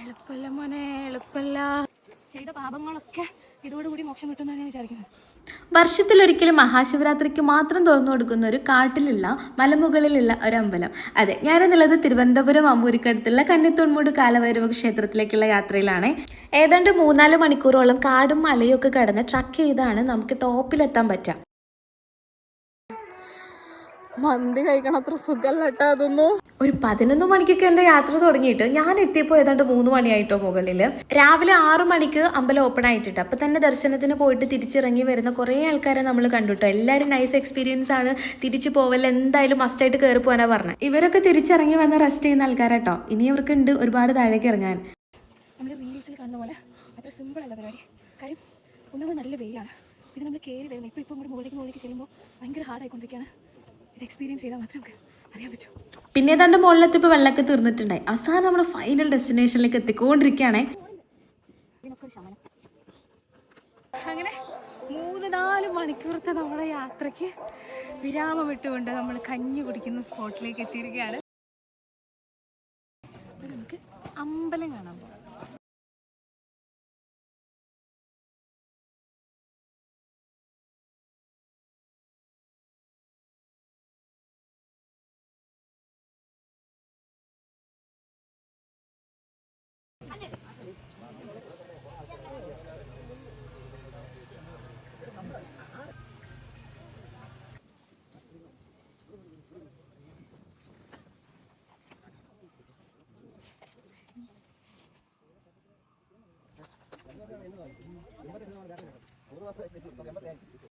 എളുപ്പമല്ല മോനെ, എളുപ്പമല്ല. ചെയ്ത പാപങ്ങളൊക്കെ ഇതോടുകൂടി മോക്ഷം കിട്ടുമെന്നാണ് ഞാൻ വിചാരിക്കുന്നത്. വർഷത്തിലൊരിക്കലും മഹാശിവരാത്രിക്ക് മാത്രം തുറന്നു കൊടുക്കുന്ന ഒരു കാട്ടിലുള്ള മലമുകളിലുള്ള ഒരു അമ്പലം. അതെ, ഞാനെന്നുള്ളത് തിരുവനന്തപുരം അമ്പൂരിക്കടുത്തുള്ള കന്നിത്തോൺമൂട് കാലഭൈരവ ക്ഷേത്രത്തിലേക്കുള്ള യാത്രയിലാണ്. ഏതാണ്ട് 3-4 മണിക്കൂറോളം കാടും മലയും ഒക്കെ കടന്ന് ട്രക്ക് ചെയ്താണ് നമുക്ക് ടോപ്പിലെത്താൻ പറ്റുക. മന്തി കഴിക്കണം, അത്ര സുഖമല്ല കേട്ടോ അതൊന്നും. ഒരു 11 മണിക്കൊക്കെ എൻ്റെ യാത്ര തുടങ്ങിയിട്ട് ഞാൻ എത്തിയപ്പോൾ ഏതാണ്ട് 3 മണിയായിട്ടോ മുകളിൽ. രാവിലെ 6 മണിക്ക് അമ്പലം ഓപ്പൺ ആയിട്ടുണ്ട്. അപ്പോൾ തന്നെ ദർശനത്തിന് പോയിട്ട് തിരിച്ചിറങ്ങി വരുന്ന കുറേ ആൾക്കാരെ നമ്മൾ കണ്ടുട്ടോ. എല്ലാവരും നൈസ് എക്സ്പീരിയൻസ് ആണ്, തിരിച്ചു പോവല്ല, എന്തായാലും മസ്റ്റായിട്ട് കയറി പോകാനാണ് പറഞ്ഞത്. ഇവരൊക്കെ തിരിച്ചിറങ്ങി വന്ന് റെസ്റ്റ് ചെയ്യുന്ന ആൾക്കാരാട്ടോ. ഇനി അവർക്ക് ഉണ്ട് ഒരുപാട് താഴേക്ക് ഇറങ്ങാൻ. നമ്മൾ റീൽസിൽ കാണുന്ന പോലെ അത്ര സിമ്പിൾ അല്ല പരിപാടി. കാര്യം ഒന്നാമത് നല്ല വെയിലാണ്, പിന്നെ നമ്മൾ കയറി വരുന്നത് ഇപ്പോൾ ഇങ്ങോട്ട് മുകളിലേക്ക് ചെല്ലുമ്പോൾ ഭയങ്കര ഹാർഡായിക്കൊണ്ടിരിക്കുകയാണ്. ഇത് എക്സ്പീരിയൻസ് ചെയ്താൽ മാത്രമേ നമുക്ക് അറിയാൻ പറ്റൂ. പിന്നെ ഏതാണ്ട് മുകളിലെത്തിപ്പോൾ വെള്ളമൊക്കെ തീർന്നിട്ടുണ്ടായി. അവസാനം നമ്മൾ ഫൈനൽ ഡെസ്റ്റിനേഷനിലേക്ക് എത്തിക്കൊണ്ടിരിക്കുകയാണേ. അങ്ങനെ 3-4 മണിക്കൂറത്തെ നമ്മുടെ യാത്രയ്ക്ക് വിരാമം ഇട്ടുകൊണ്ട് നമ്മൾ കഞ്ഞി കുടിക്കുന്ന സ്പോട്ടിലേക്ക് എത്തിയിരിക്കുകയാണ്. നമുക്ക് അമ്പലം കാണാൻ പോകാം.